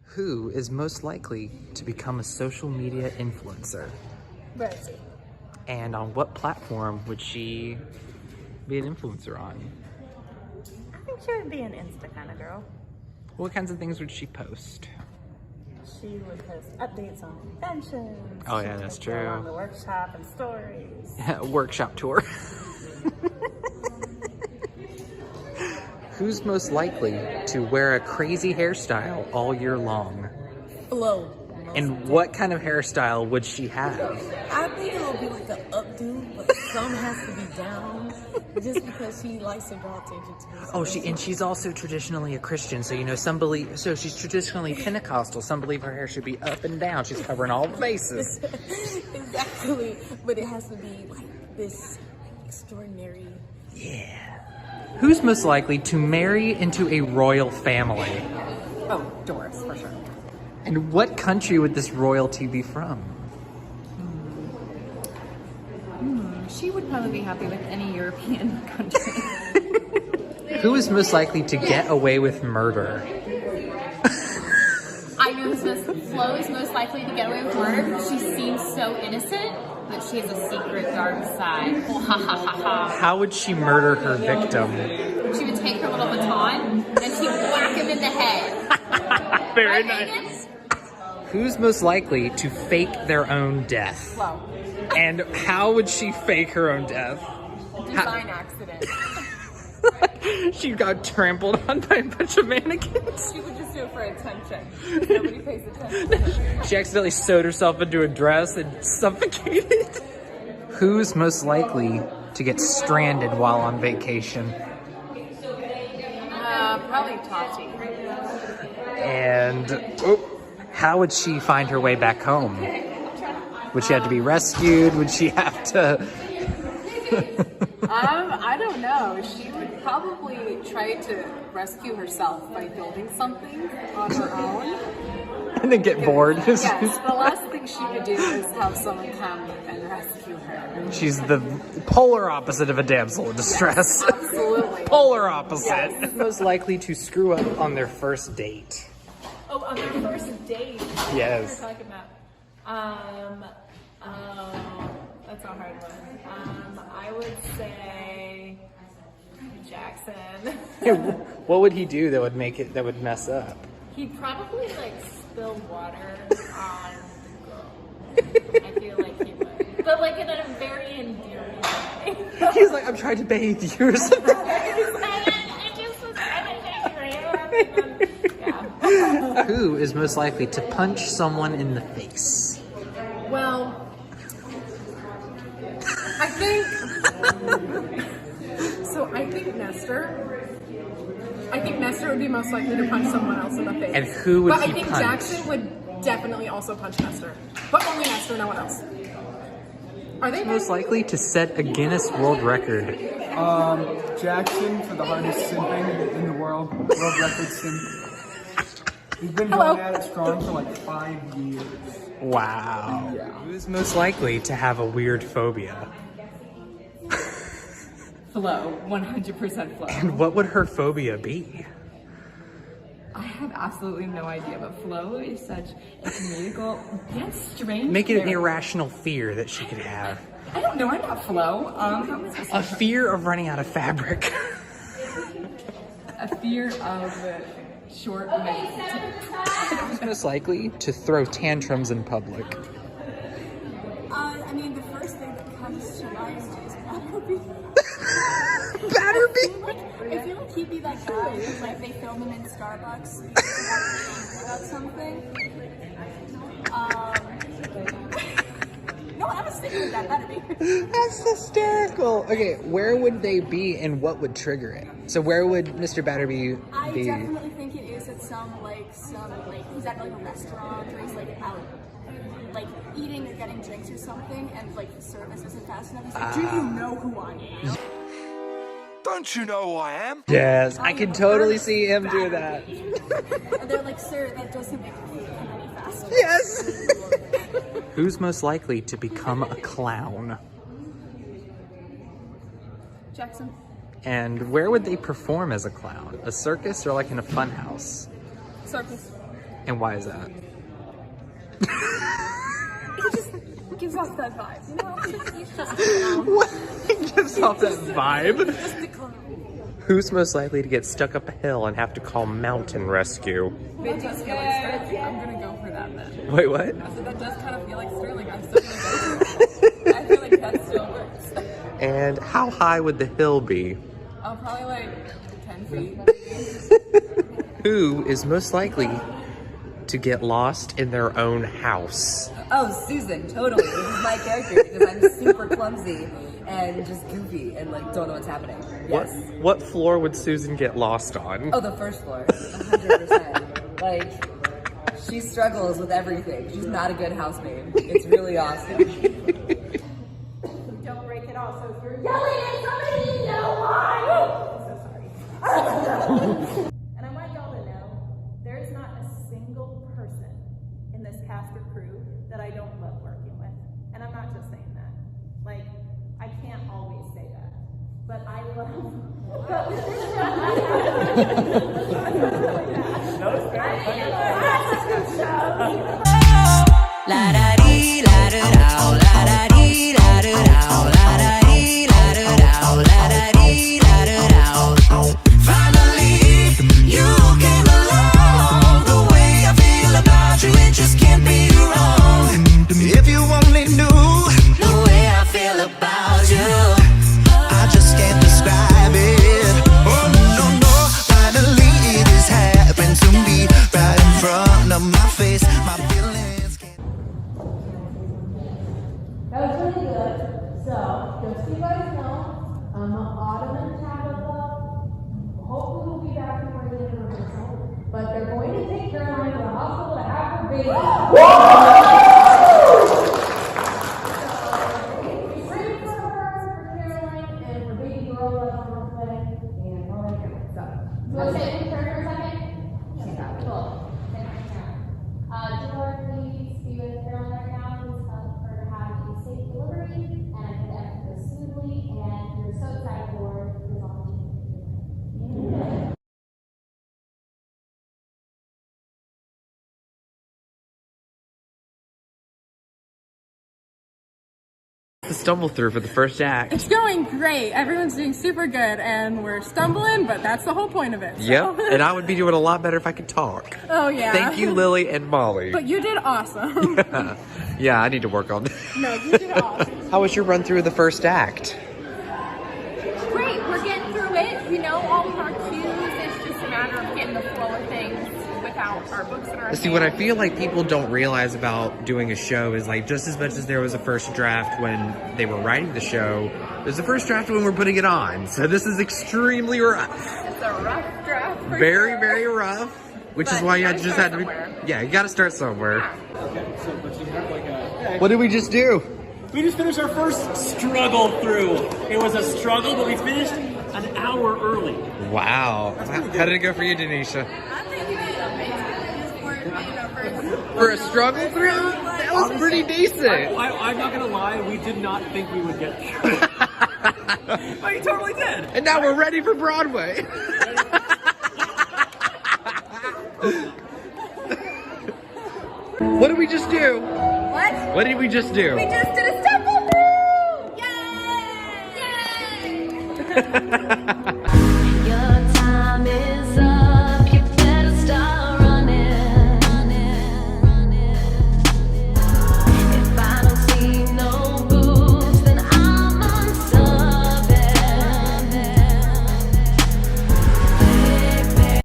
Who is most likely to become a social media influencer? Rosie. And on what platform would she be an influencer on? I think she would be an Insta kind of girl. What kinds of things would she post? She would post updates on conventions. Oh yeah, that's true. Go on the workshop and stories. Workshop tour. Who's most likely to wear a crazy hairstyle all year long? Flo. And what kind of hairstyle would she have? I think it would be like an updo, but some has to be down, just because she likes to draw attention to herself. Oh, she's also traditionally a Christian, so you know so she's traditionally Pentecostal. Some believe her hair should be up and down. She's covering all the bases. Exactly, but it has to be like this extraordinary. Yeah. Who's most likely to marry into a royal family? Oh, Doris, for sure. And what country would this royalty be from? She would probably be happy with any European country. Who is most likely to get away with murder? I know Flo is most likely to get away with murder because she seems so innocent, but she has a secret dark side. How would she murder her victim? She would take her little baton and she'd whack him in the head. Very right, nice. Who's most likely to fake their own death? Flo. And how would she fake her own death? Design accident. She got trampled on by a bunch of mannequins. She would just do it for attention. Nobody pays attention. She accidentally sewed herself into a dress and suffocated. Who's most likely to get stranded while on vacation? Probably Tati. And how would she find her way back home? Would she have to be rescued? Would she have to... I don't know. She would probably try to rescue herself by building something on her own. And then get bored? Yes, the last thing she would do is have someone come and rescue her. She's the polar opposite of a damsel in distress. Yes, absolutely. Polar opposite. Yes. Most likely to screw up on their first date. Oh, on their first date. Yes. What are we talking about? That's a hard one. I would say Jackson. What would he do that would mess up? He'd probably like spill water on the girl. I feel like he would, but like in a very endearing way. He's like, I'm trying to bathe you or something. Who is most likely to punch someone in the face? Well, I think Nestor. I think Nestor would be most likely to punch someone else in the face. And who would But he I think punch? Jackson would definitely also punch Nestor. But only Nestor, no one else. Are they Most likely to set a Guinness World Record? Jackson for the hardest simping in the world. World record simp. He's been going at it strong for like 5 years. Wow. Yeah. Who's most likely to have a weird phobia? Flo, 100% Flo. And what would her phobia be? I have absolutely no idea, but Flo is such a comedical, yet strange. Make it an character. irrational fear that she could have. I don't know, I'm not Flo. How am I supposed to A fear of running out of fabric. A fear of short men. Who's most likely to throw tantrums in public? I mean, the first thing that comes to mind is Batterbee. Batterbee? I feel like he'd be that guy if like they film him in Starbucks about something. No, I was thinking of that Batterbee. That's hysterical. Okay, where would they be and what would trigger it? So where would Mr. Batterbee I be? definitely think it is at some he's at like a restaurant or he's like out like eating or getting drinks or something and like the service isn't fast enough. He's like, do you know who I am? Don't you know who I am? Yes, I can totally see him do that. And they're like, sir, that doesn't make your food come any faster. Yes! Who's most likely to become a clown? Jackson. And where would they perform as a clown? A circus or like in a fun house? Circus. And why is that? It gives off that vibe, you know? What? It gives off that vibe. Who's most likely to get stuck up a hill and have to call mountain rescue? It does feel like Sterling. I'm gonna go for that then. Wait, what? I said that does kind of feel like Sterling. I'm still gonna go for it. I feel like that still works. And how high would the hill be? Oh, probably like 10 feet. Who is most likely to get lost in their own house? Oh, Susan, totally. This is my character because I'm super clumsy and just goofy and like don't know what's happening. Yes. What floor would Susan get lost on? Oh, the first floor, 100%. Like, she struggles with everything. She's not a good housemaid. It's really awesome. Don't break it all, so if you're yelling at somebody, you know why! I'm so sorry. And I want y'all to know, there is not a single person in this cast or crew that I don't love working with. And I'm not just saying that. Like, I can't always say that. But I love... La da dee, la da da, la da dee, la da da, la da dee, la da da, la da dee, la da da. Finally, you came along. The way I feel about you, it just can't be wrong. If you only knew the way I feel about you, I just can't describe it. Oh no, no, finally it has happened to me right in front of my face. My feelings can't. That was really good. So, just so you guys know, Autumn and Tabitha hopefully will be back before the end of rehearsal, but they're going to take Caroline to the hospital to have her baby. Pray for her, for Caroline, and for baby girl that's on her play, and all that kind of stuff. You want to say in for a second? Yeah. Cool. George, please be with Caroline right now. Please help her to have a safe delivery, and I hope that goes smoothly, and we're so excited for this opportunity. The stumble through for the first act. It's going great. Everyone's doing super good, and we're stumbling, but that's the whole point of it. So. Yep, and I would be doing a lot better if I could talk. Oh, yeah. Thank you, Lily and Molly. But you did awesome. Yeah, I need to work on that. No, you did awesome. How was your run through the first act? Great, we're getting through it. We know all of our cues. It's just a matter of getting the flow of things without our books in our See, what I feel like people don't realize about doing a show is like just as much as there was a first draft when they were writing the show, there's a first draft when we're putting it on. So this is extremely rough. It's a rough draft. Very, very rough. Which is why you just had to be. Yeah, you got to start somewhere. Okay, so but you have like a. What did we just do? We just finished our first struggle through. It was a struggle, but we finished an hour early. Wow. How did it go for you, Denisha? I think you did amazing. For a struggle through? That was pretty decent. I'm not gonna lie, we did not think we would get through. But you totally did. And now we're ready for Broadway. What did we just do? What? What did we just do? We just did a stumble through! Yay! Yay!